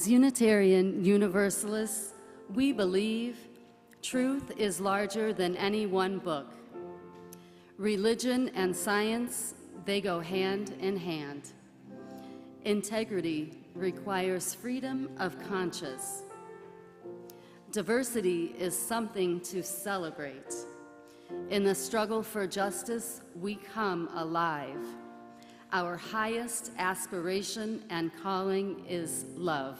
As Unitarian Universalists, we believe truth is larger than any one book. Religion and science, they go hand in hand. Integrity requires freedom of conscience. Diversity is something to celebrate. In the struggle for justice, we come alive. Our highest aspiration and calling is love.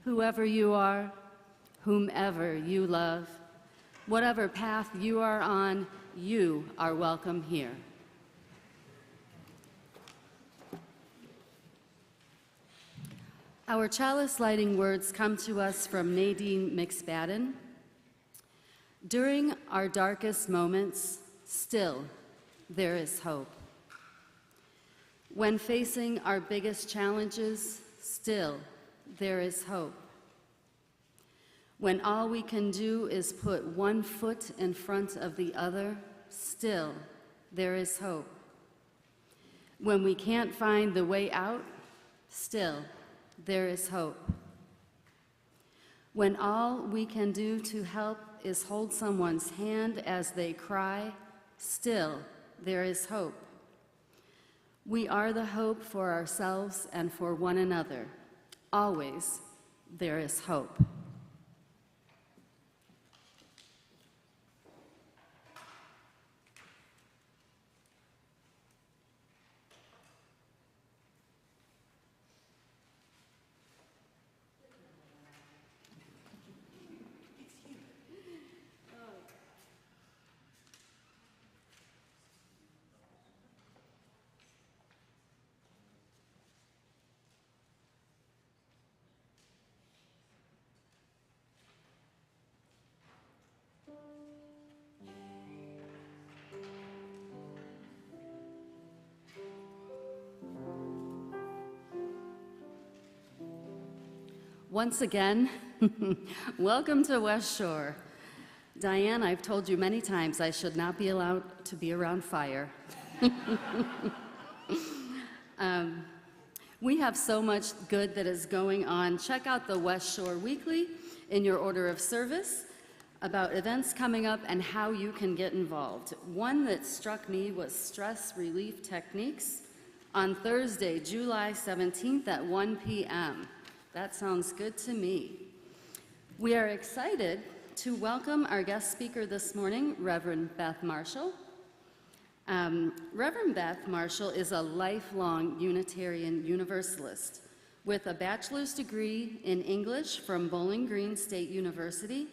Whoever you are, whomever you love, whatever path you are on, you are welcome here. Our chalice lighting words come to us from Nadine McSpadden. During our darkest moments, still there is hope. When facing our biggest challenges, still there is hope. When all we can do is put one foot in front of the other, still there is hope. When we can't find the way out, still there is hope. When all we can do to help is hold someone's hand as they cry, still there is hope. We are the hope for ourselves and for one another. Always there is hope. Once again, welcome to West Shore. Diane, I've told you many times I should not be allowed to be around fire. We have so much good that is going on. Check out the West Shore Weekly in your order of service about events coming up and how you can get involved. One that struck me was stress relief techniques on Thursday, July 17th at 1 p.m. That sounds good to me. We are excited to welcome our guest speaker this morning, Reverend Beth Marshall. Reverend Beth Marshall is a lifelong Unitarian Universalist with a bachelor's degree in English from Bowling Green State University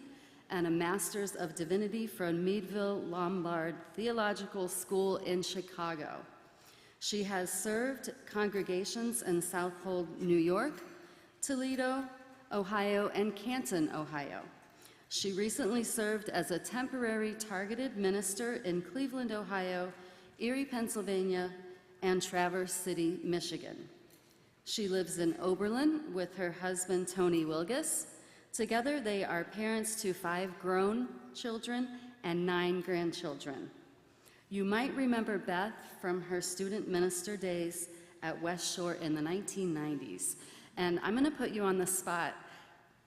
and a Master's of Divinity from Meadville Lombard Theological School in Chicago. She has served congregations in Southold, New York, Toledo, Ohio, and Canton, Ohio. She recently served as a temporary targeted minister in Cleveland, Ohio, Erie, Pennsylvania, and Traverse City, Michigan. She lives in Oberlin with her husband, Tony Wilgus. Together, they are parents to 5 grown children and 9 grandchildren. You might remember Beth from her student minister days at West Shore in the 1990s. And I'm going to put you on the spot.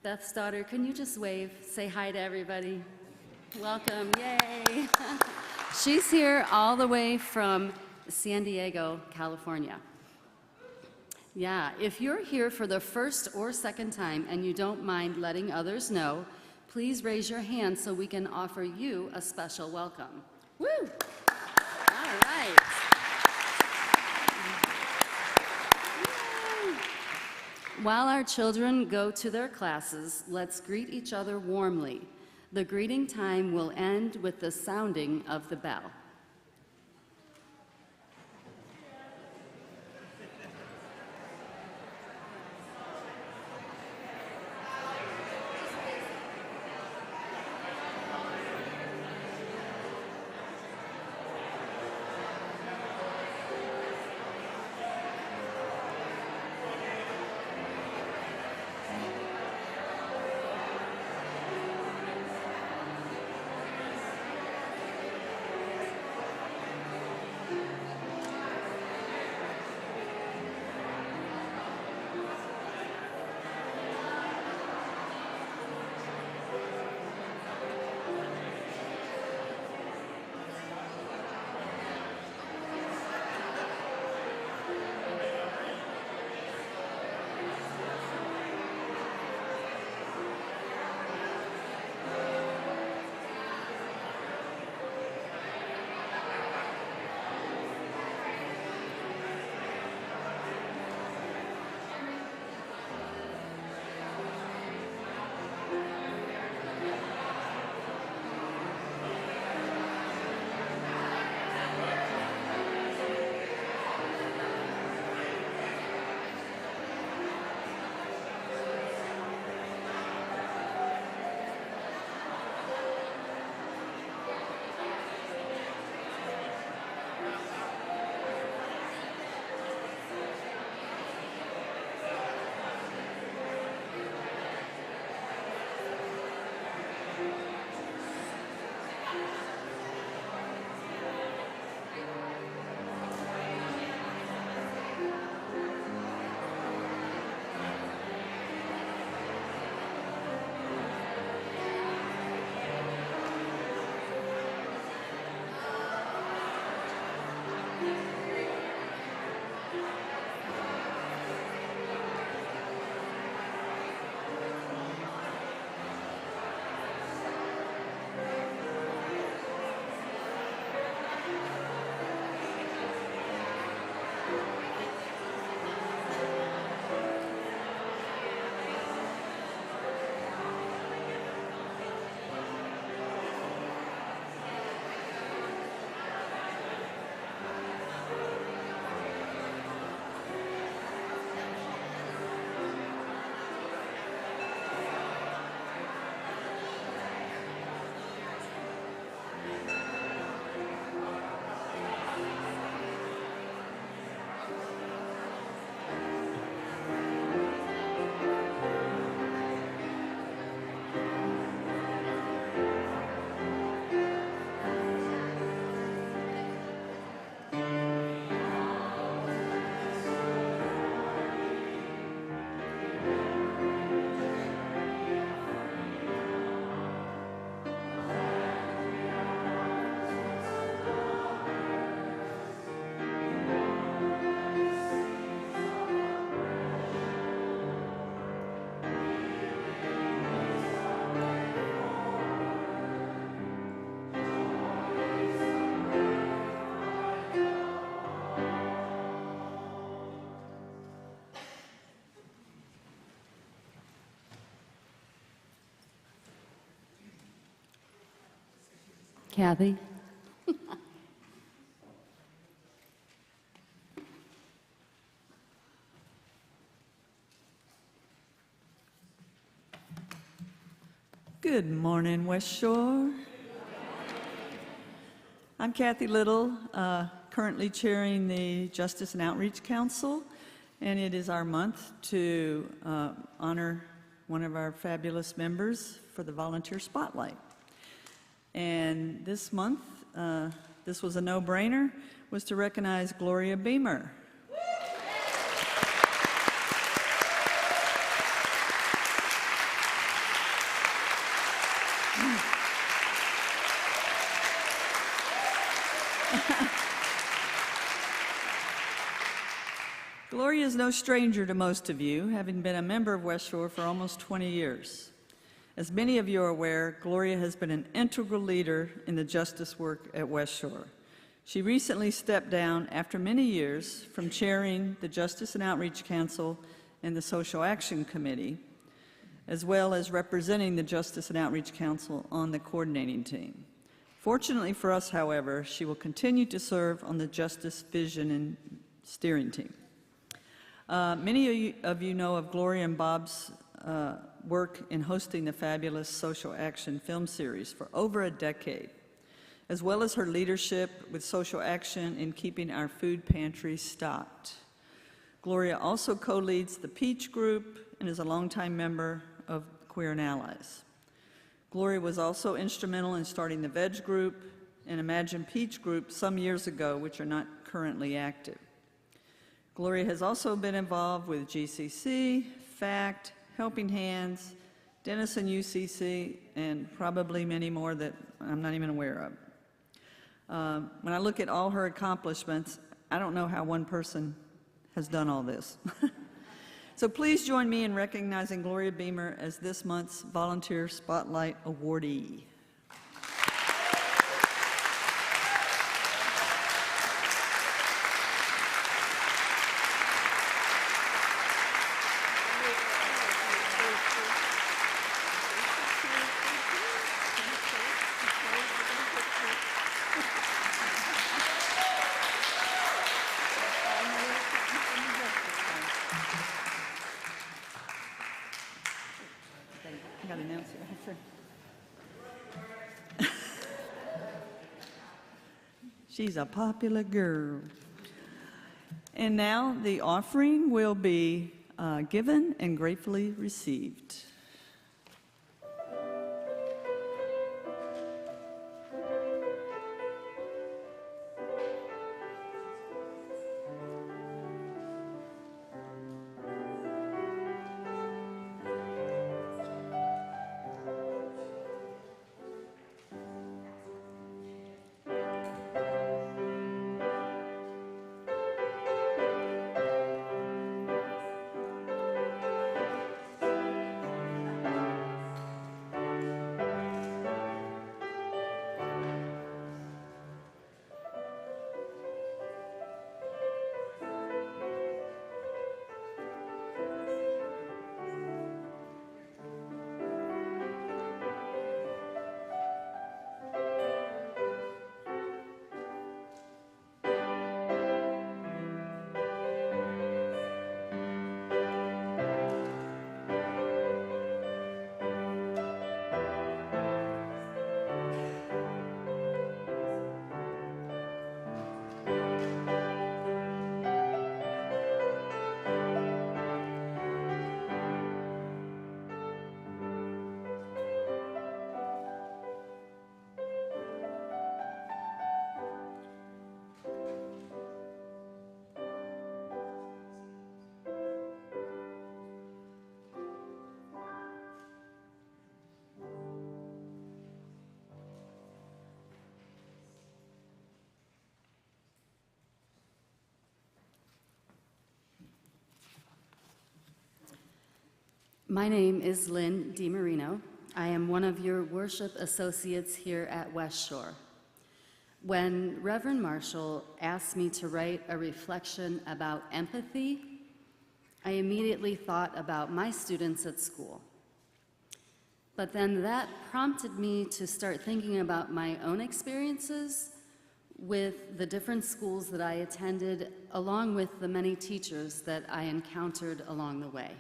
Beth's daughter, can you just wave, say hi to everybody? Welcome, yay. She's here all the way from San Diego, California. Yeah, if you're here for the first or second time and you don't mind letting others know, please raise your hand so we can offer you a special welcome. Woo! All right. Yay. While our children go to their classes, let's greet each other warmly. The greeting time will end with the sounding of the bell. Kathy? Good morning, West Shore. I'm Kathy Little, currently chairing the Justice and Outreach Council, and it is our month to honor one of our fabulous members for the Volunteer Spotlight. And this month, this was a no-brainer, was to recognize Gloria Beamer. Gloria is no stranger to most of you, having been a member of West Shore for almost 20 years. As many of you are aware, Gloria has been an integral leader in the justice work at West Shore. She recently stepped down after many years from chairing the Justice and Outreach Council and the Social Action Committee, as well as representing the Justice and Outreach Council on the coordinating team. Fortunately for us, however, she will continue to serve on the Justice Vision and Steering Team. Many of you know of Gloria and Bob's work in hosting the fabulous Social Action film series for over a decade, as well as her leadership with Social Action in keeping our food pantry stocked. Gloria also co-leads the Peach Group and is a longtime member of Queer and Allies. Gloria was also instrumental in starting the Veg Group and Imagine Peach Group some years ago, which are not currently active. Gloria has also been involved with GCC, FACT, Helping Hands, Denison UCC, and probably many more that I'm not even aware of. When I look at all her accomplishments, I don't know how one person has done all this. So please join me in recognizing Gloria Beamer as this month's Volunteer Spotlight Awardee. I got to announce it. She's a popular girl. And now the offering will be given and gratefully received. My name is Lynn DiMarino. I am one of your worship associates here at West Shore. When Reverend Marshall asked me to write a reflection about empathy, I immediately thought about my students at school. But then that prompted me to start thinking about my own experiences with the different schools that I attended, along with the many teachers that I encountered along the way.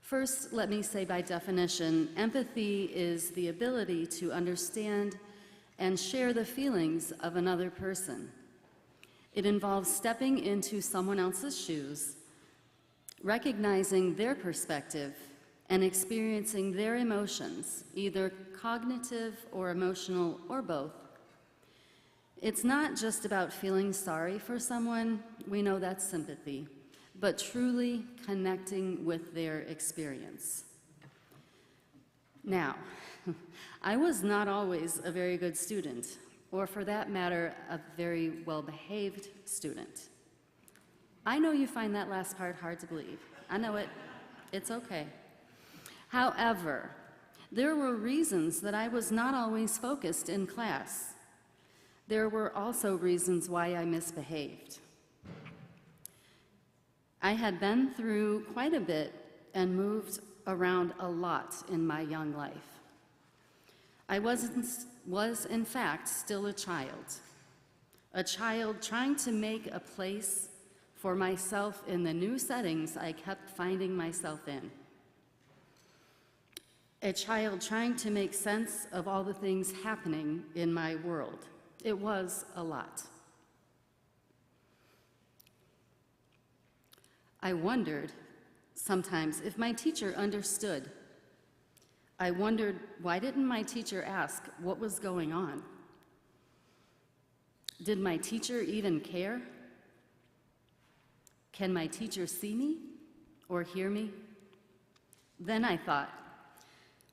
First, let me say by definition, empathy is the ability to understand and share the feelings of another person. It involves stepping into someone else's shoes, recognizing their perspective, and experiencing their emotions, either cognitive or emotional or both. It's not just about feeling sorry for someone, we know that's sympathy, but truly connecting with their experience. Now, I was not always a very good student, or for that matter, a very well-behaved student. I know you find that last part hard to believe. I know it. It's okay. However, there were reasons that I was not always focused in class. There were also reasons why I misbehaved. I had been through quite a bit and moved around a lot in my young life. I was in fact still a child trying to make a place for myself in the new settings I kept finding myself in. A child trying to make sense of all the things happening in my world. It was a lot. I wondered sometimes if my teacher understood. I wondered, why didn't my teacher ask what was going on? Did my teacher even care? Can my teacher see me or hear me? Then I thought,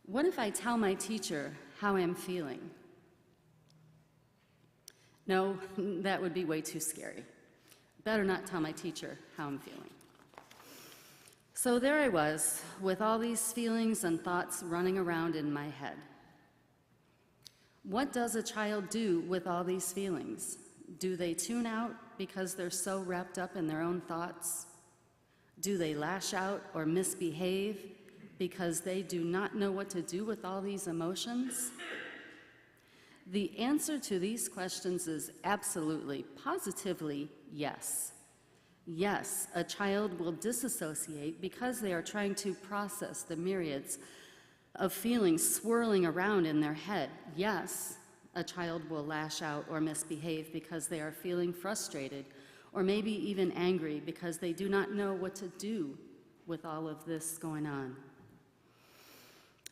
what if I tell my teacher how I'm feeling? No, that would be way too scary. Better not tell my teacher how I'm feeling. So there I was, with all these feelings and thoughts running around in my head. What does a child do with all these feelings? Do they tune out because they're so wrapped up in their own thoughts? Do they lash out or misbehave because they do not know what to do with all these emotions? The answer to these questions is absolutely, positively, yes. Yes, a child will disassociate because they are trying to process the myriads of feelings swirling around in their head. Yes, a child will lash out or misbehave because they are feeling frustrated or maybe even angry because they do not know what to do with all of this going on.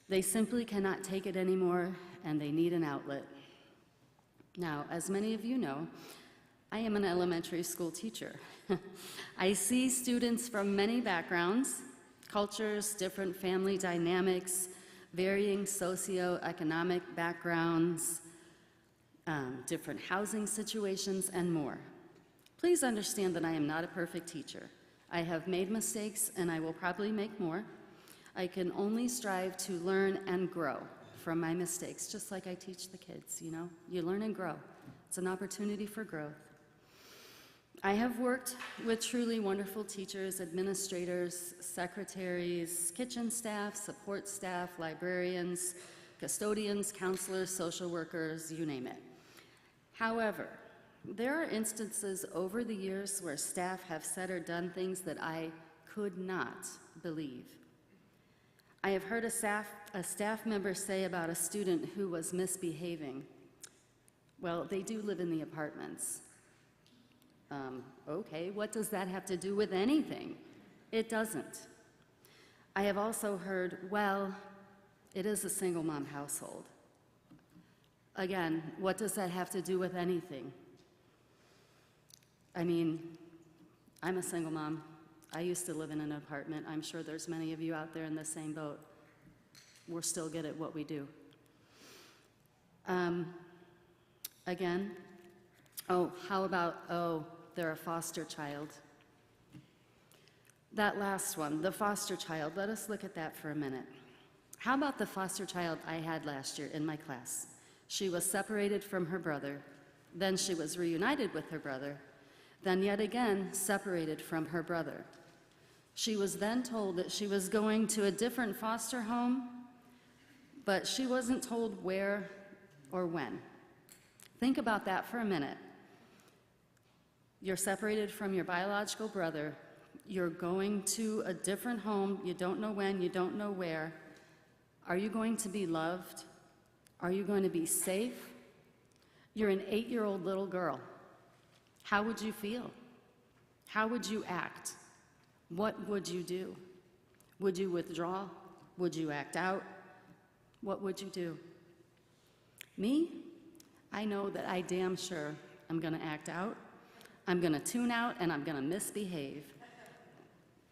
They simply cannot take it anymore and they need an outlet. Now, as many of you know, I am an elementary school teacher. I see students from many backgrounds, cultures, different family dynamics, varying socioeconomic backgrounds, different housing situations, and more. Please understand that I am not a perfect teacher. I have made mistakes, and I will probably make more. I can only strive to learn and grow from my mistakes, just like I teach the kids, you know? You learn and grow. It's an opportunity for growth. I have worked with truly wonderful teachers, administrators, secretaries, kitchen staff, support staff, librarians, custodians, counselors, social workers, you name it. However, there are instances over the years where staff have said or done things that I could not believe. I have heard a staff member say about a student who was misbehaving, well, they do live in the apartments. Okay, what does that have to do with anything? It doesn't. I have also heard, well, it is a single mom household. Again, what does that have to do with anything? I mean, I'm a single mom. I used to live in an apartment. I'm sure there's many of you out there in the same boat. We're still good at what we do. Again, how about, they're a foster child. That last one, the foster child, let us look at that for a minute. How about the foster child I had last year in my class? She was separated from her brother, then she was reunited with her brother, then yet again separated from her brother. She was then told that she was going to a different foster home, but she wasn't told where or when. Think about that for a minute. You're separated from your biological brother. You're going to a different home. You don't know when, you don't know where. Are you going to be loved? Are you going to be safe? You're an 8-year-old little girl. How would you feel? How would you act? What would you do? Would you withdraw? Would you act out? What would you do? Me? I know that I damn sure I'm going to act out, I'm going to tune out, and I'm going to misbehave.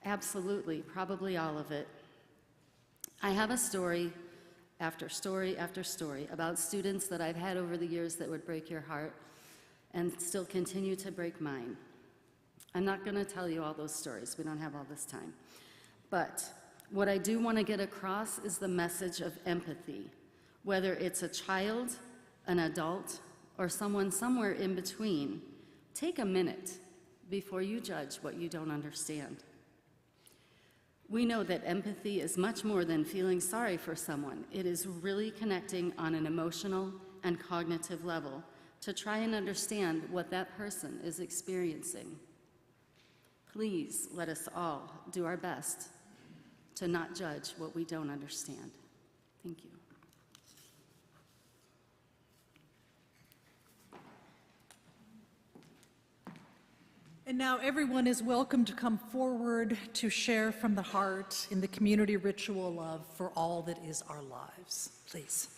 Absolutely, probably all of it. I have a story after story after story about students that I've had over the years that would break your heart and still continue to break mine. I'm not going to tell you all those stories. We don't have all this time. But what I do want to get across is the message of empathy, whether it's a child, an adult, or someone somewhere in between. Take a minute before you judge what you don't understand. We know that empathy is much more than feeling sorry for someone. It is really connecting on an emotional and cognitive level to try and understand what that person is experiencing. Please let us all do our best to not judge what we don't understand. Thank you. And now everyone is welcome to come forward to share from the heart in the community ritual of For All That Is Our Lives. Please.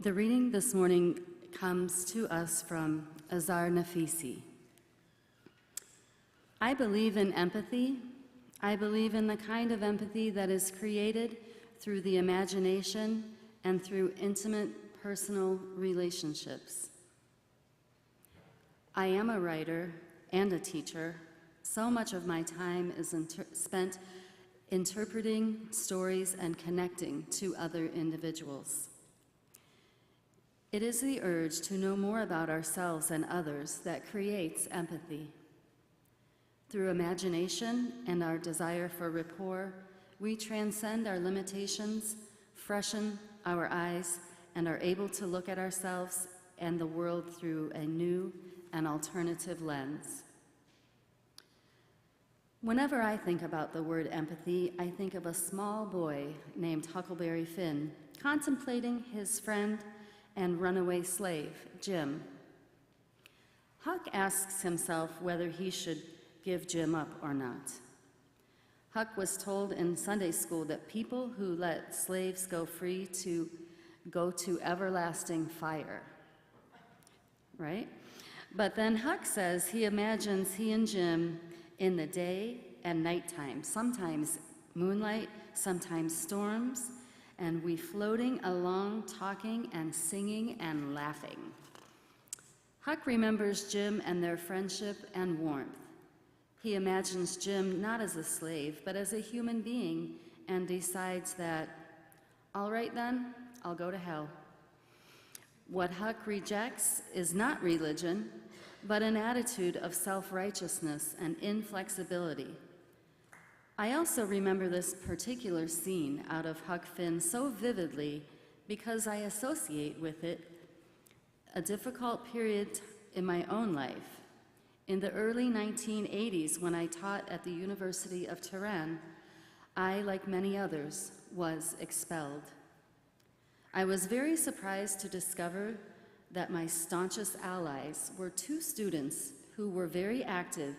The reading this morning comes to us from Azar Nafisi. I believe in empathy. I believe in the kind of empathy that is created through the imagination and through intimate personal relationships. I am a writer and a teacher. So much of my time is spent interpreting stories and connecting to other individuals. It is the urge to know more about ourselves and others that creates empathy. Through imagination and our desire for rapport, we transcend our limitations, freshen our eyes, and are able to look at ourselves and the world through a new and alternative lens. Whenever I think about the word empathy, I think of a small boy named Huckleberry Finn contemplating his friend and runaway slave, Jim. Huck asks himself whether he should give Jim up or not. Huck was told in Sunday school that people who let slaves go free to go to everlasting fire, right? But then Huck says he imagines he and Jim in the day and nighttime, sometimes moonlight, sometimes storms, and we floating along, talking and singing and laughing. Huck remembers Jim and their friendship and warmth. He imagines Jim not as a slave, but as a human being, and decides that, all right then, I'll go to hell. What Huck rejects is not religion, but an attitude of self-righteousness and inflexibility. I also remember this particular scene out of Huck Finn so vividly because I associate with it a difficult period in my own life. In the early 1980s, when I taught at the University of Tehran, I, like many others, was expelled. I was very surprised to discover that my staunchest allies were two students who were very active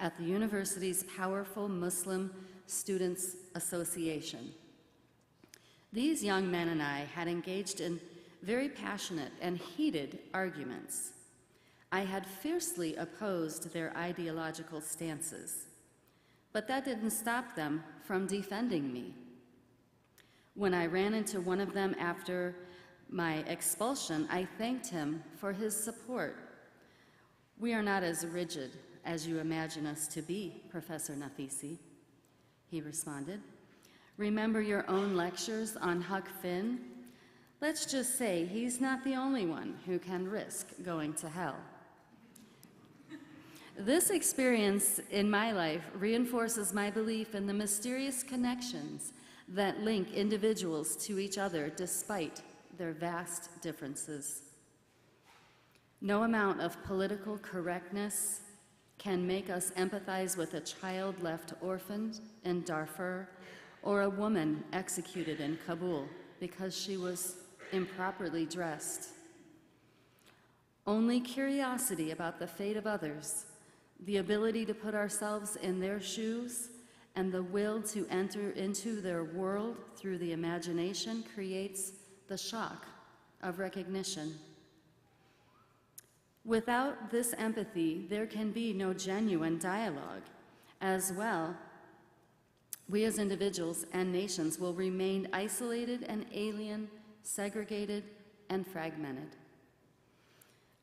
at the university's powerful Muslim Students Association. These young men and I had engaged in very passionate and heated arguments. I had fiercely opposed their ideological stances, but that didn't stop them from defending me. When I ran into one of them after my expulsion, I thanked him for his support. "We are not as rigid as you imagine us to be, Professor Nafisi," he responded. "Remember your own lectures on Huck Finn? Let's just say he's not the only one who can risk going to hell." This experience in my life reinforces my belief in the mysterious connections that link individuals to each other despite their vast differences. No amount of political correctness can make us empathize with a child left orphaned in Darfur or a woman executed in Kabul because she was improperly dressed. Only curiosity about the fate of others, the ability to put ourselves in their shoes, and the will to enter into their world through the imagination creates the shock of recognition. Without this empathy, there can be no genuine dialogue. As well, we as individuals and nations will remain isolated and alien, segregated and fragmented.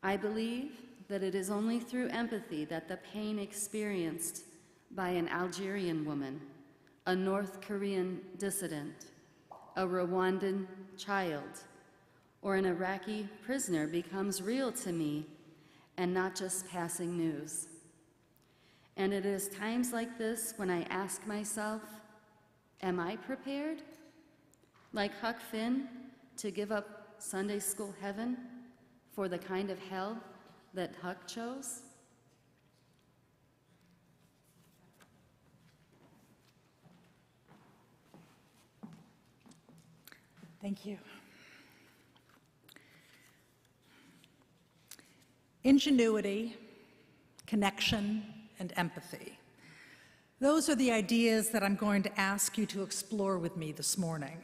I believe that it is only through empathy that the pain experienced by an Algerian woman, a North Korean dissident, a Rwandan child, or an Iraqi prisoner becomes real to me and not just passing news. And it is times like this when I ask myself, am I prepared, like Huck Finn, to give up Sunday school heaven for the kind of hell that Huck chose? Thank you. Ingenuity, connection, and empathy. Those are the ideas that I'm going to ask you to explore with me this morning.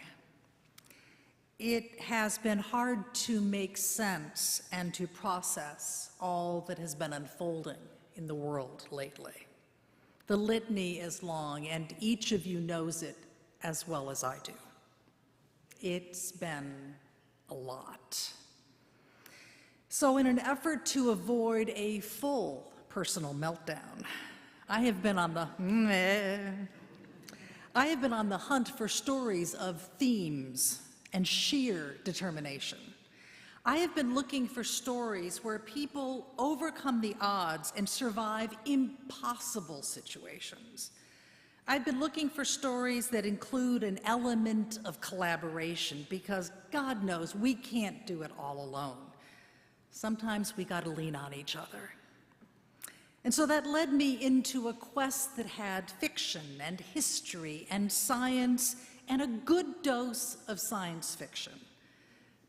It has been hard to make sense and to process all that has been unfolding in the world lately. The litany is long, and each of you knows it as well as I do. It's been a lot. So in an effort to avoid a full personal meltdown, I have been on the hunt for stories of themes and sheer determination. I have been looking for stories where people overcome the odds and survive impossible situations. I've been looking for stories that include an element of collaboration, because God knows we can't do it all alone. Sometimes we got to lean on each other. And so that led me into a quest that had fiction and history and science and a good dose of science fiction.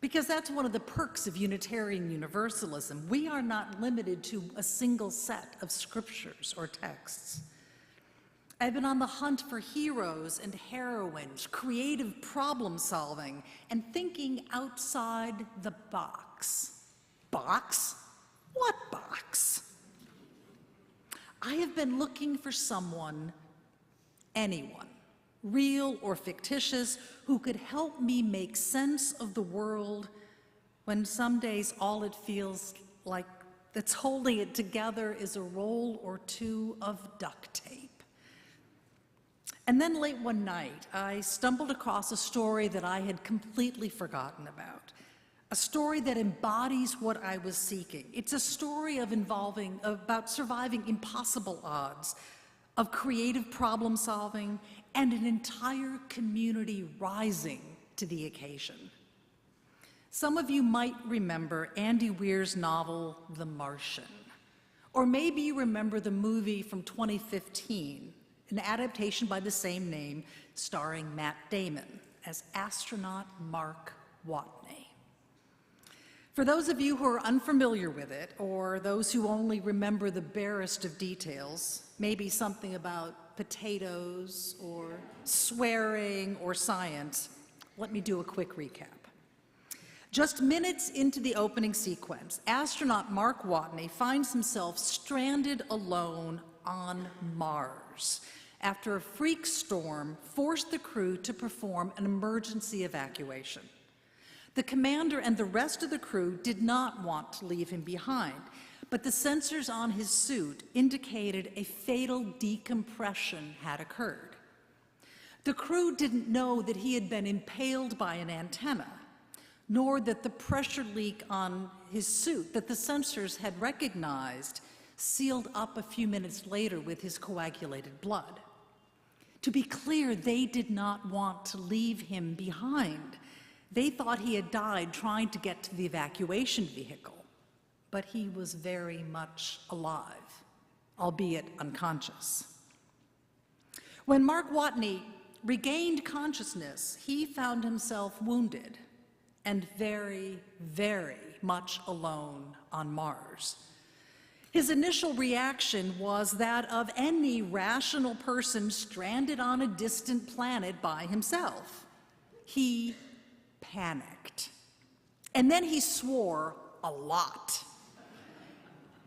Because that's one of the perks of Unitarian Universalism. We are not limited to a single set of scriptures or texts. I've been on the hunt for heroes and heroines, creative problem solving, and thinking outside the box. Box? What box? I have been looking for someone, anyone, real or fictitious, who could help me make sense of the world when some days all it feels like that's holding it together is a roll or two of duct tape. And then late one night, I stumbled across a story that I had completely forgotten about. A story that embodies what I was seeking. It's a story about surviving impossible odds, of creative problem solving, and an entire community rising to the occasion. Some of you might remember Andy Weir's novel, The Martian. Or maybe you remember the movie from 2015, an adaptation by the same name, starring Matt Damon as astronaut Mark Watney. For those of you who are unfamiliar with it, or those who only remember the barest of details, maybe something about potatoes, or swearing, or science, let me do a quick recap. Just minutes into the opening sequence, astronaut Mark Watney finds himself stranded alone on Mars after a freak storm forced the crew to perform an emergency evacuation. The commander and the rest of the crew did not want to leave him behind, but the sensors on his suit indicated a fatal decompression had occurred. The crew didn't know that he had been impaled by an antenna, nor that the pressure leak on his suit that the sensors had recognized sealed up a few minutes later with his coagulated blood. To be clear, they did not want to leave him behind. They thought he had died trying to get to the evacuation vehicle, but he was very much alive, albeit unconscious. When Mark Watney regained consciousness, he found himself wounded and very, very much alone on Mars. His initial reaction was that of any rational person stranded on a distant planet by himself. He panicked. And then he swore a lot.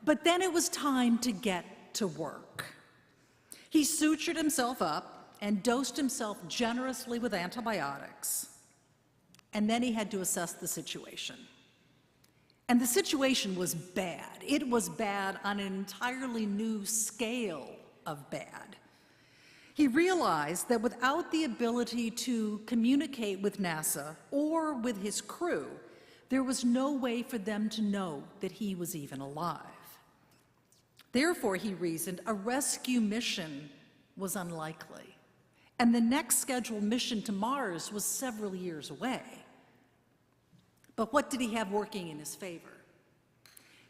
But then it was time to get to work. He sutured himself up and dosed himself generously with antibiotics. And then he had to assess the situation. And the situation was bad. It was bad on an entirely new scale of bad. He realized that without the ability to communicate with NASA or with his crew, there was no way for them to know that he was even alive. Therefore, he reasoned, a rescue mission was unlikely, and the next scheduled mission to Mars was several years away. But what did he have working in his favor?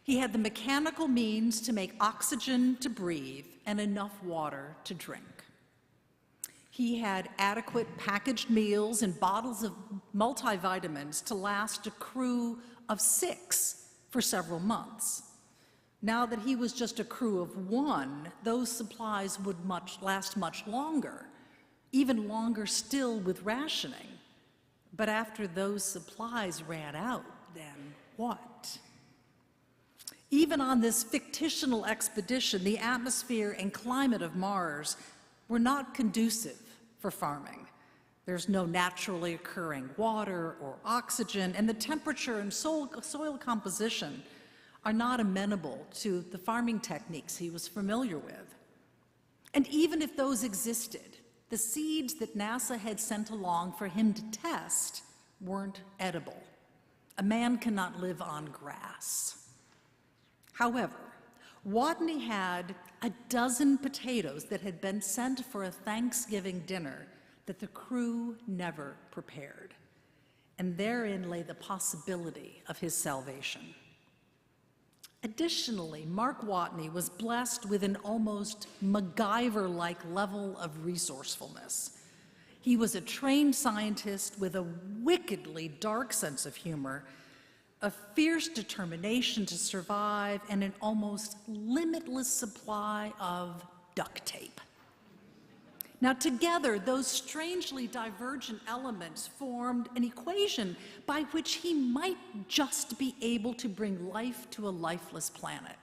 He had the mechanical means to make oxygen to breathe and enough water to drink. He had adequate packaged meals and bottles of multivitamins to last a crew of 6 for several months. Now that he was just a crew of 1, those supplies would last much longer, even longer still with rationing. But after those supplies ran out, then what? Even on this fictional expedition, the atmosphere and climate of Mars were not conducive for farming. There's no naturally occurring water or oxygen, and the temperature and soil composition are not amenable to the farming techniques he was familiar with. And even if those existed, the seeds that NASA had sent along for him to test weren't edible. A man cannot live on grass. However, Watney had a dozen potatoes that had been sent for a Thanksgiving dinner that the crew never prepared, and therein lay the possibility of his salvation. Additionally, Mark Watney was blessed with an almost MacGyver-like level of resourcefulness. He was a trained scientist with a wickedly dark sense of humor, a fierce determination to survive, and an almost limitless supply of duct tape. Now, together, those strangely divergent elements formed an equation by which he might just be able to bring life to a lifeless planet.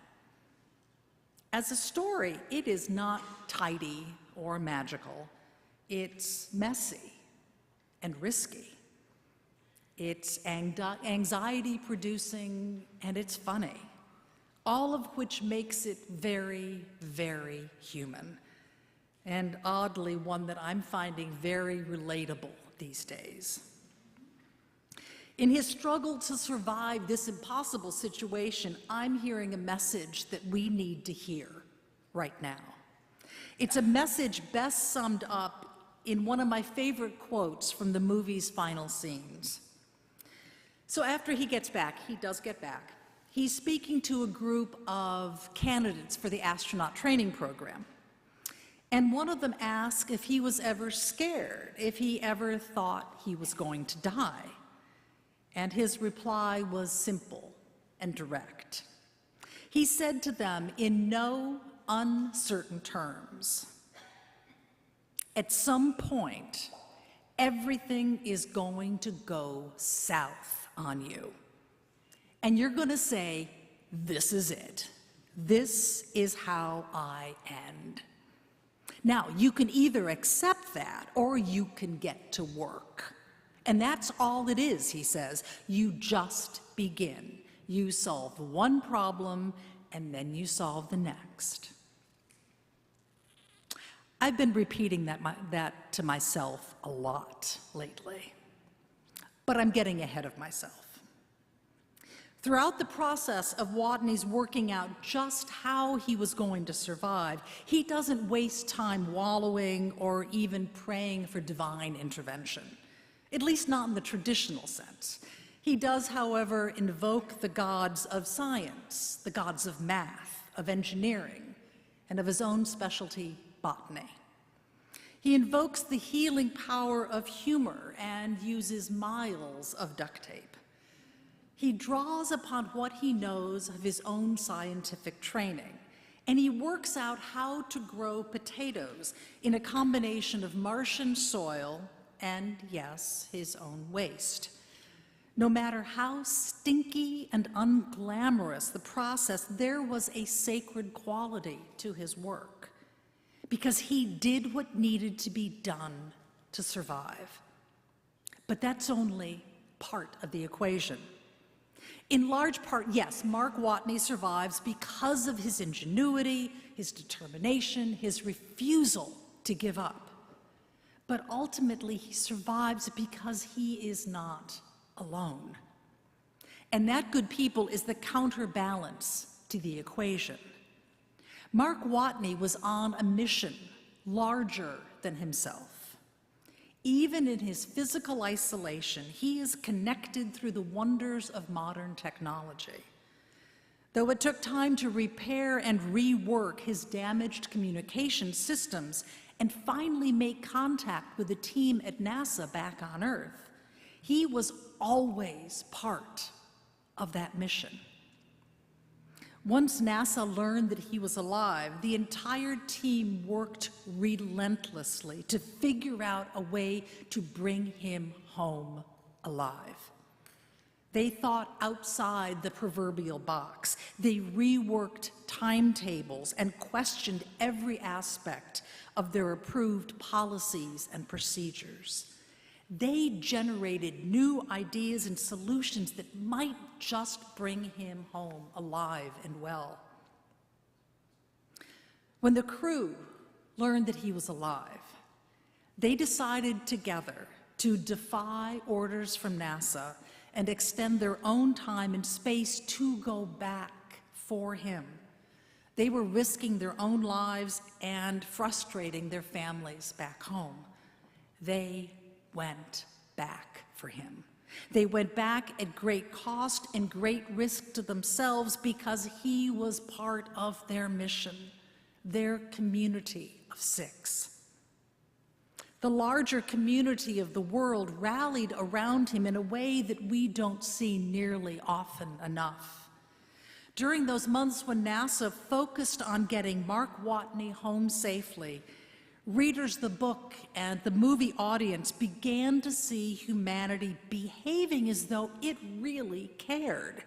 As a story, it is not tidy or magical. It's messy and risky. It's anxiety-producing, and it's funny, all of which makes it very, very human, and oddly one that I'm finding very relatable these days. In his struggle to survive this impossible situation, I'm hearing a message that we need to hear right now. It's a message best summed up in one of my favorite quotes from the movie's final scenes. So after he gets back, he does get back, he's speaking to a group of candidates for the astronaut training program. And one of them asked if he was ever scared, if he ever thought he was going to die. And his reply was simple and direct. He said to them in no uncertain terms, "At some point, everything is going to go south on you. And you're going to say, 'This is it. This is how I end.' Now, you can either accept that or you can get to work. And that's all it is," he says. "You just begin. You solve one problem and then you solve the next." I've been repeating that to myself a lot lately, but I'm getting ahead of myself. Throughout the process of Watney's working out just how he was going to survive, he doesn't waste time wallowing or even praying for divine intervention, at least not in the traditional sense. He does, however, invoke the gods of science, the gods of math, of engineering, and of his own specialty, botany. He invokes the healing power of humor and uses miles of duct tape. He draws upon what he knows of his own scientific training, and he works out how to grow potatoes in a combination of Martian soil and, yes, his own waste. No matter how stinky and unglamorous the process, there was a sacred quality to his work, because he did what needed to be done to survive. But that's only part of the equation. In large part, yes, Mark Watney survives because of his ingenuity, his determination, his refusal to give up. But ultimately, he survives because he is not alone. And that, good people, is the counterbalance to the equation. Mark Watney was on a mission larger than himself. Even in his physical isolation, he is connected through the wonders of modern technology. Though it took time to repair and rework his damaged communication systems and finally make contact with the team at NASA back on Earth, he was always part of that mission. Once NASA learned that he was alive, the entire team worked relentlessly to figure out a way to bring him home alive. They thought outside the proverbial box. They reworked timetables and questioned every aspect of their approved policies and procedures. They generated new ideas and solutions that might just bring him home alive and well. When the crew learned that he was alive, they decided together to defy orders from NASA and extend their own time and space to go back for him. They were risking their own lives and frustrating their families back home. They went back for him. They went back at great cost and great risk to themselves because he was part of their mission, their community of 6. The larger community of the world rallied around him in a way that we don't see nearly often enough. During those months when NASA focused on getting Mark Watney home safely, readers of the book and the movie audience began to see humanity behaving as though it really cared.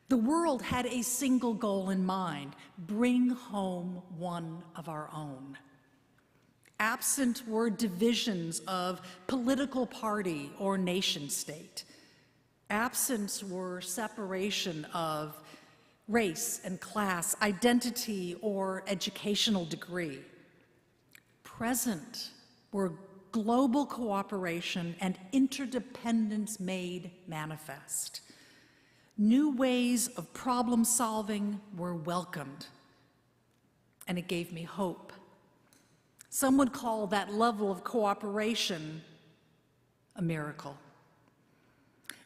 The world had a single goal in mind: bring home one of our own. Absent were divisions of political party or nation state. Absent were separation of race and class, identity or educational degree. Present were global cooperation and interdependence made manifest. New ways of problem solving were welcomed, and it gave me hope. Some would call that level of cooperation a miracle.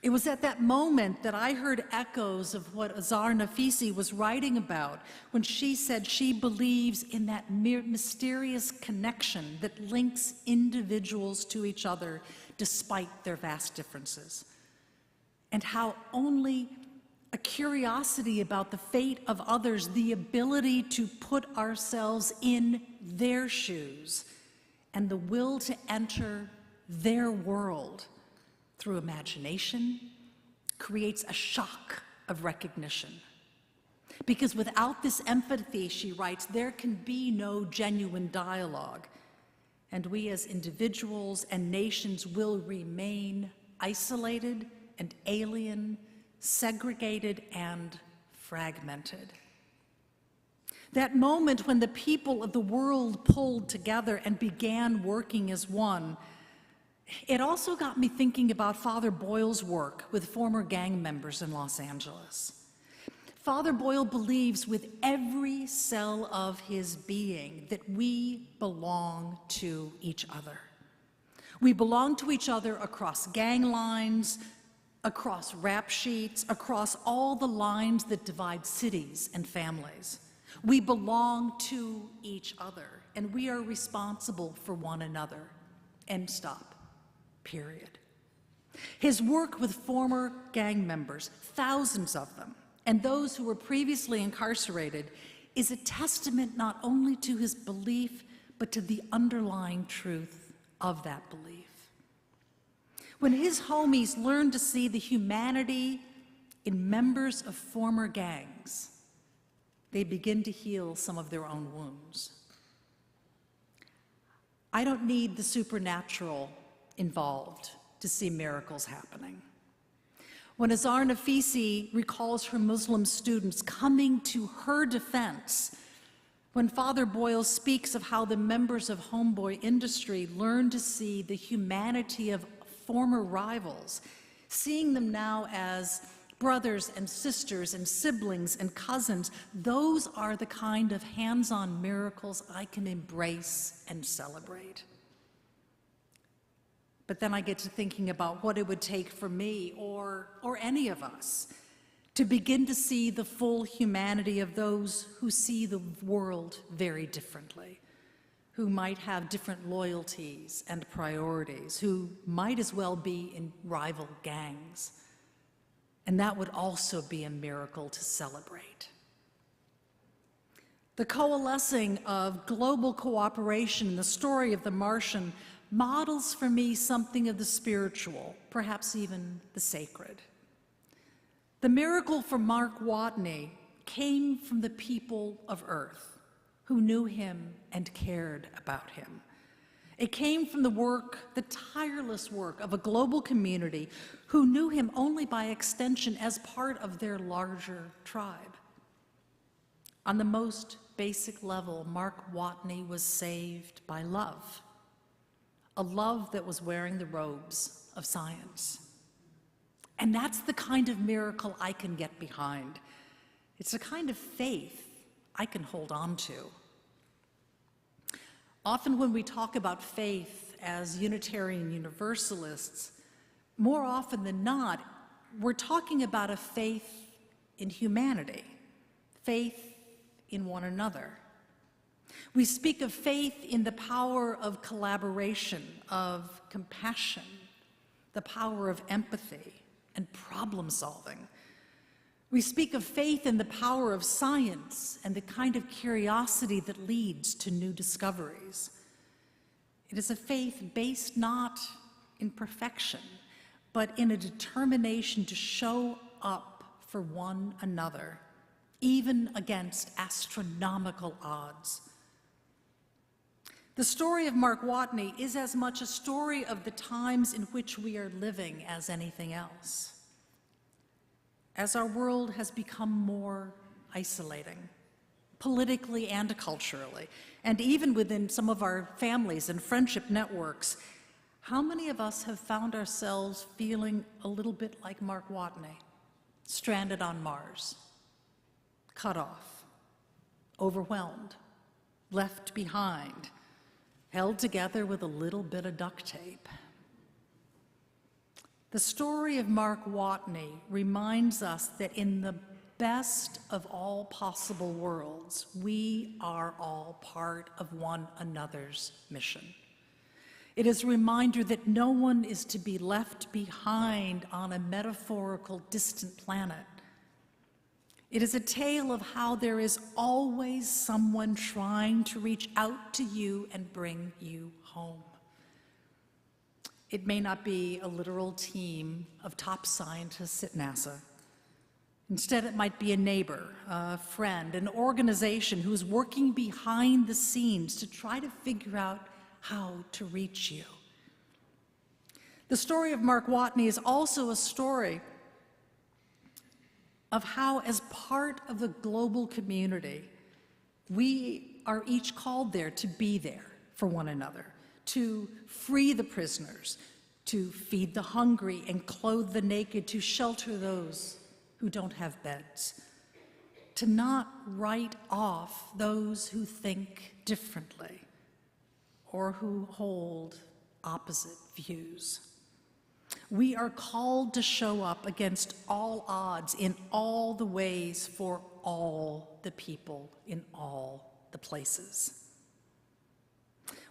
It was at that moment that I heard echoes of what Azar Nafisi was writing about when she said she believes in that mysterious connection that links individuals to each other despite their vast differences, and how only a curiosity about the fate of others, the ability to put ourselves in their shoes, and the will to enter their world through imagination creates a shock of recognition. Because without this empathy, she writes, there can be no genuine dialogue, and we as individuals and nations will remain isolated and alien, segregated and fragmented. That moment when the people of the world pulled together and began working as one, it also got me thinking about Father Boyle's work with former gang members in Los Angeles. Father Boyle believes with every cell of his being that we belong to each other. We belong to each other across gang lines, across rap sheets, across all the lines that divide cities and families. We belong to each other, and we are responsible for one another. End stop. Period. His work with former gang members, thousands of them, and those who were previously incarcerated, is a testament not only to his belief, but to the underlying truth of that belief. When his homies learned to see the humanity in members of former gangs, they begin to heal some of their own wounds. I don't need the supernatural involved to see miracles happening. When Azar Nafisi recalls her Muslim students coming to her defense, when Father Boyle speaks of how the members of Homeboy Industry learn to see the humanity of former rivals, seeing them now as brothers and sisters and siblings and cousins, those are the kind of hands-on miracles I can embrace and celebrate. But then I get to thinking about what it would take for me or any of us to begin to see the full humanity of those who see the world very differently, who might have different loyalties and priorities, who might as well be in rival gangs. And that would also be a miracle to celebrate. The coalescing of global cooperation in the story of the Martian models for me something of the spiritual, perhaps even the sacred. The miracle for Mark Watney came from the people of Earth who knew him and cared about him. It came from the work, the tireless work of a global community who knew him only by extension as part of their larger tribe. On the most basic level, Mark Watney was saved by love, a love that was wearing the robes of science. And that's the kind of miracle I can get behind. It's a kind of faith I can hold on to. Often when we talk about faith as Unitarian Universalists, more often than not, we're talking about a faith in humanity, faith in one another. We speak of faith in the power of collaboration, of compassion, the power of empathy and problem solving. We speak of faith in the power of science and the kind of curiosity that leads to new discoveries. It is a faith based not in perfection, but in a determination to show up for one another, even against astronomical odds. The story of Mark Watney is as much a story of the times in which we are living as anything else. As our world has become more isolating, politically and culturally, and even within some of our families and friendship networks, how many of us have found ourselves feeling a little bit like Mark Watney, stranded on Mars, cut off, overwhelmed, left behind, held together with a little bit of duct tape? The story of Mark Watney reminds us that in the best of all possible worlds, we are all part of one another's mission. It is a reminder that no one is to be left behind on a metaphorical distant planet. It is a tale of how there is always someone trying to reach out to you and bring you home. It may not be a literal team of top scientists at NASA. Instead, it might be a neighbor, a friend, an organization who's working behind the scenes to try to figure out how to reach you. The story of Mark Watney is also a story of how, as part of the global community, we are each called there to be there for one another, to free the prisoners, to feed the hungry and clothe the naked, to shelter those who don't have beds, to not write off those who think differently or who hold opposite views. We are called to show up against all odds in all the ways for all the people in all the places.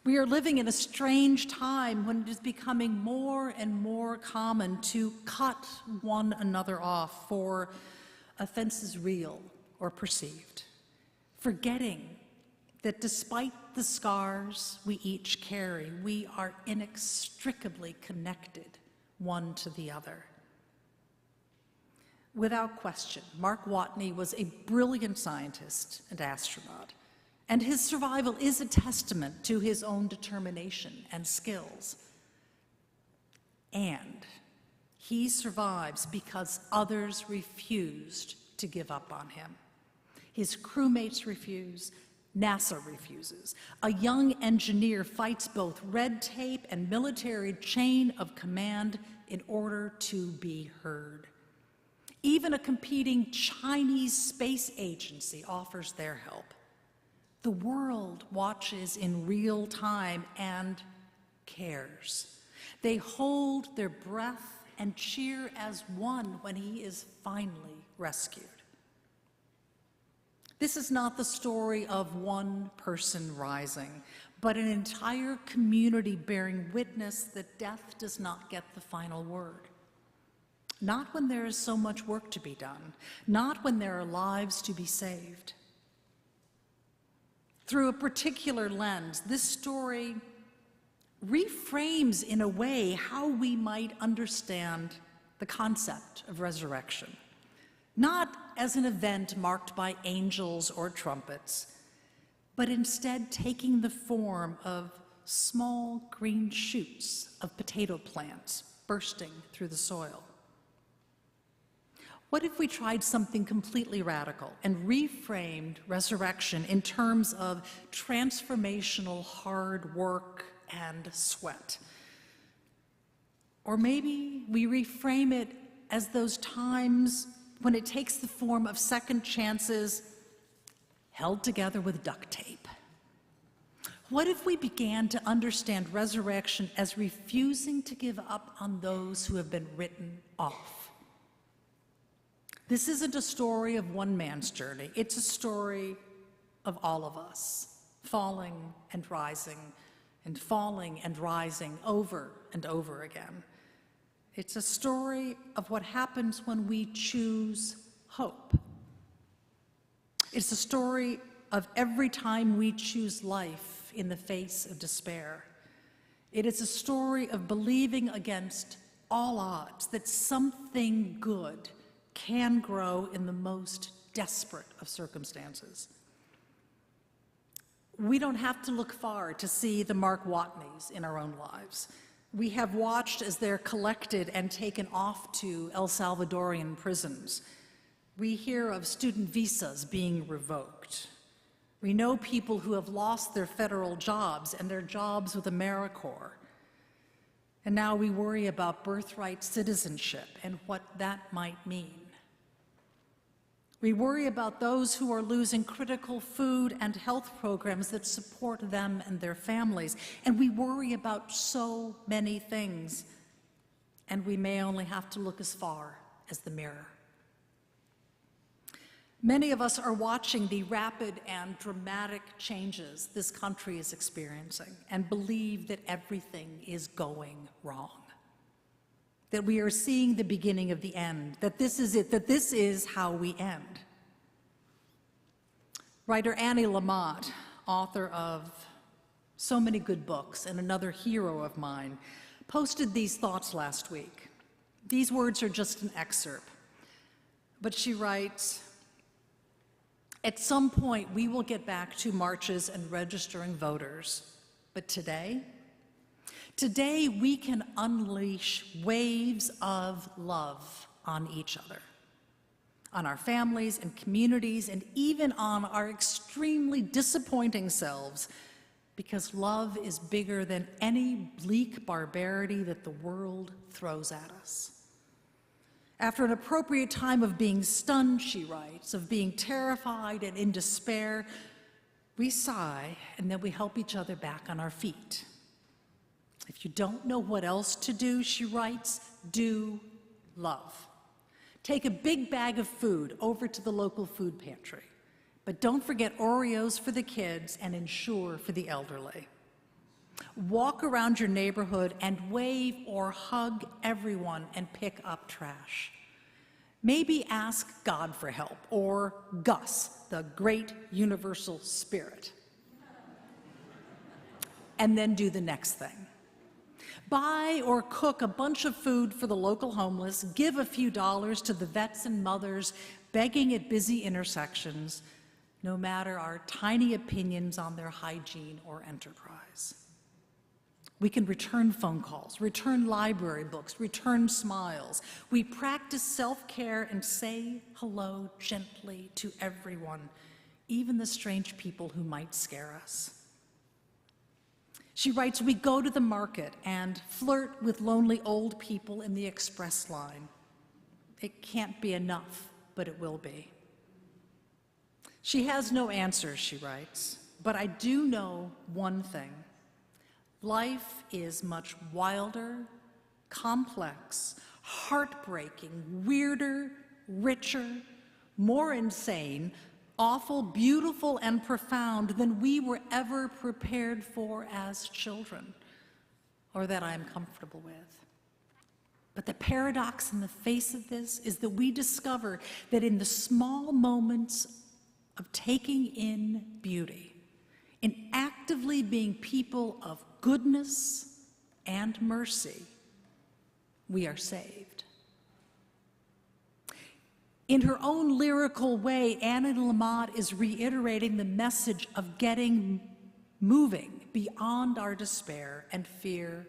We are living in a strange time when it is becoming more and more common to cut one another off for offenses real or perceived, forgetting that despite the scars we each carry, we are inextricably connected one to the other. Without question, Mark Watney was a brilliant scientist and astronaut, and his survival is a testament to his own determination and skills. And he survives because others refused to give up on him. His crewmates refuse, NASA refuses. A young engineer fights both red tape and military chain of command in order to be heard. Even a competing Chinese space agency offers their help. The world watches in real time and cares. They hold their breath and cheer as one when he is finally rescued. This is not the story of one person rising, but an entire community bearing witness that death does not get the final word. Not when there is so much work to be done, not when there are lives to be saved. Through a particular lens, this story reframes in a way how we might understand the concept of resurrection, not as an event marked by angels or trumpets, but instead taking the form of small green shoots of potato plants bursting through the soil. What if we tried something completely radical and reframed resurrection in terms of transformational hard work and sweat? Or maybe we reframe it as those times when it takes the form of second chances held together with duct tape. What if we began to understand resurrection as refusing to give up on those who have been written off? This isn't a story of one man's journey. It's a story of all of us, falling and rising and falling and rising over and over again. It's a story of what happens when we choose hope. It's a story of every time we choose life in the face of despair. It is a story of believing against all odds that something good can grow in the most desperate of circumstances. We don't have to look far to see the Mark Watneys in our own lives. We have watched as they're collected and taken off to El Salvadorian prisons. We hear of student visas being revoked. We know people who have lost their federal jobs and their jobs with AmeriCorps. And now we worry about birthright citizenship and what that might mean. We worry about those who are losing critical food and health programs that support them and their families. And we worry about so many things. And we may only have to look as far as the mirror. Many of us are watching the rapid and dramatic changes this country is experiencing and believe that everything is going wrong. That we are seeing the beginning of the end, that this is it, that this is how we end. Writer Annie Lamott, author of so many good books and another hero of mine, posted these thoughts last week. These words are just an excerpt, but she writes, "At some point, we will get back to marches and registering voters. But today we can unleash waves of love on each other, on our families and communities, and even on our extremely disappointing selves, because love is bigger than any bleak barbarity that the world throws at us. After an appropriate time of being stunned," she writes, "of being terrified and in despair, we sigh and then we help each other back on our feet. If you don't know what else to do," she writes, "do love. Take a big bag of food over to the local food pantry, but don't forget Oreos for the kids and Ensure for the elderly. Walk around your neighborhood and wave or hug everyone and pick up trash. Maybe ask God for help, or Gus, the great universal spirit. And then do the next thing. Buy or cook a bunch of food for the local homeless, give a few dollars to the vets and mothers begging at busy intersections, no matter our tiny opinions on their hygiene or enterprise. We can return phone calls, return library books, return smiles. We practice self-care and say hello gently to everyone, even the strange people who might scare us." She writes, "We go to the market and flirt with lonely old people in the express line. It can't be enough, but it will be." She has no answers, she writes, "but I do know one thing. Life is much wilder, complex, heartbreaking, weirder, richer, more insane, awful, beautiful, and profound than we were ever prepared for as children, or that I'm comfortable with. But the paradox in the face of this is that we discover that in the small moments of taking in beauty, in actively being people of goodness and mercy, we are saved. In her own lyrical way, Anna Lamott is reiterating the message of getting moving beyond our despair and fear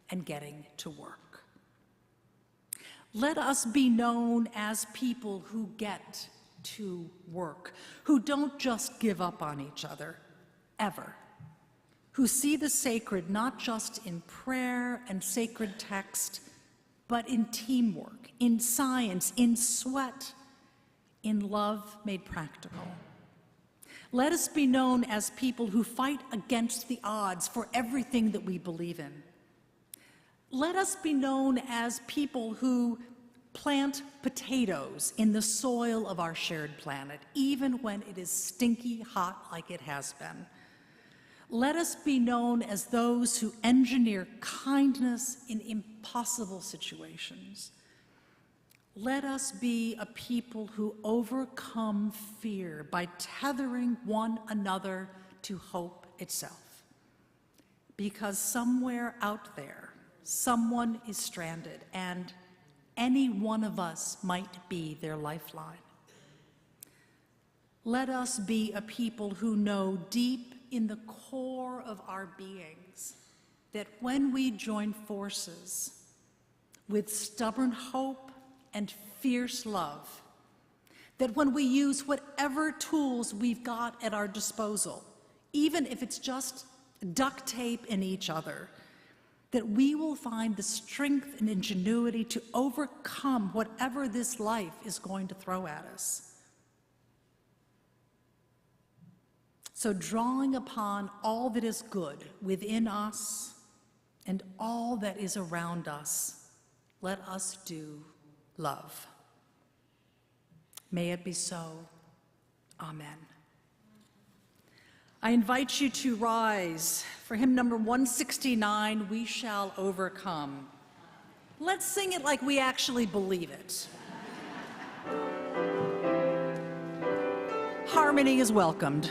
and getting to work. Let us be known as people who get to work, who don't just give up on each other, ever, who see the sacred not just in prayer and sacred text, but in teamwork, in science, in sweat, in love made practical. Let us be known as people who fight against the odds for everything that we believe in. Let us be known as people who plant potatoes in the soil of our shared planet, even when it is stinky hot like it has been. Let us be known as those who engineer kindness in impossible situations. Let us be a people who overcome fear by tethering one another to hope itself. Because somewhere out there, someone is stranded, and any one of us might be their lifeline. Let us be a people who know deep in the core of our beings that when we join forces with stubborn hope and fierce love, that when we use whatever tools we've got at our disposal, even if it's just duct tape in each other, that we will find the strength and ingenuity to overcome whatever this life is going to throw at us. So, drawing upon all that is good within us and all that is around us, let us do love. May it be so. Amen. I invite you to rise. For hymn number 169, We Shall Overcome. Let's sing it like we actually believe it. Harmony is welcomed.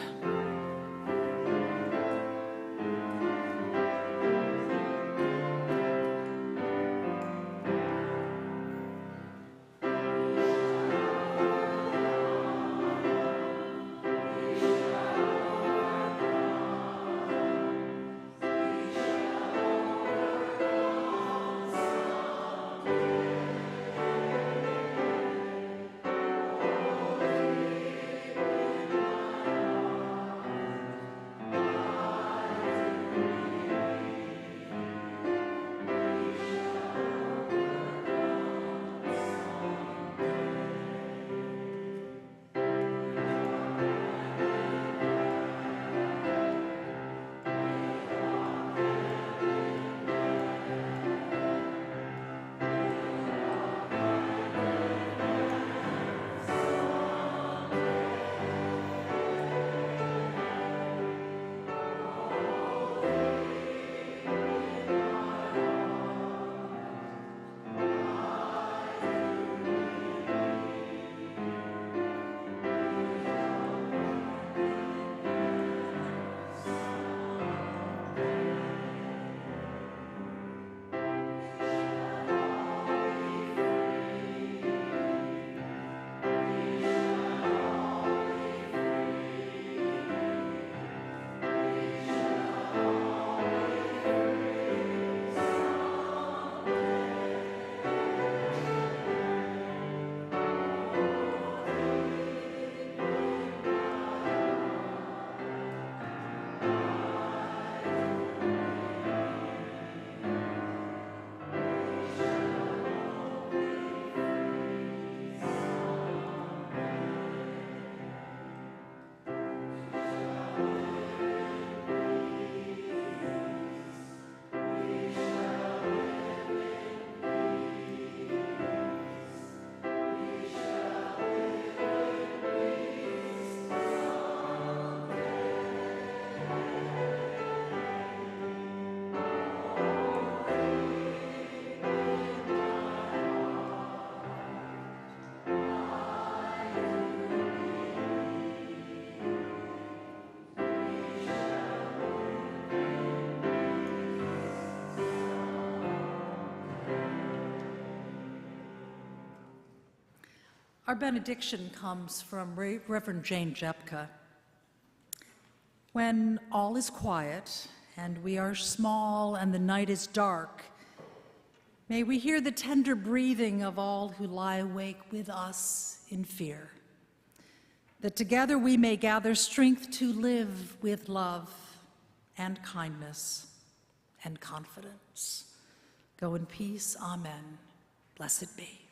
Our benediction comes from Reverend Jane Jepka. When all is quiet and we are small and the night is dark, may we hear the tender breathing of all who lie awake with us in fear, that together we may gather strength to live with love and kindness and confidence. Go in peace. Amen. Blessed be.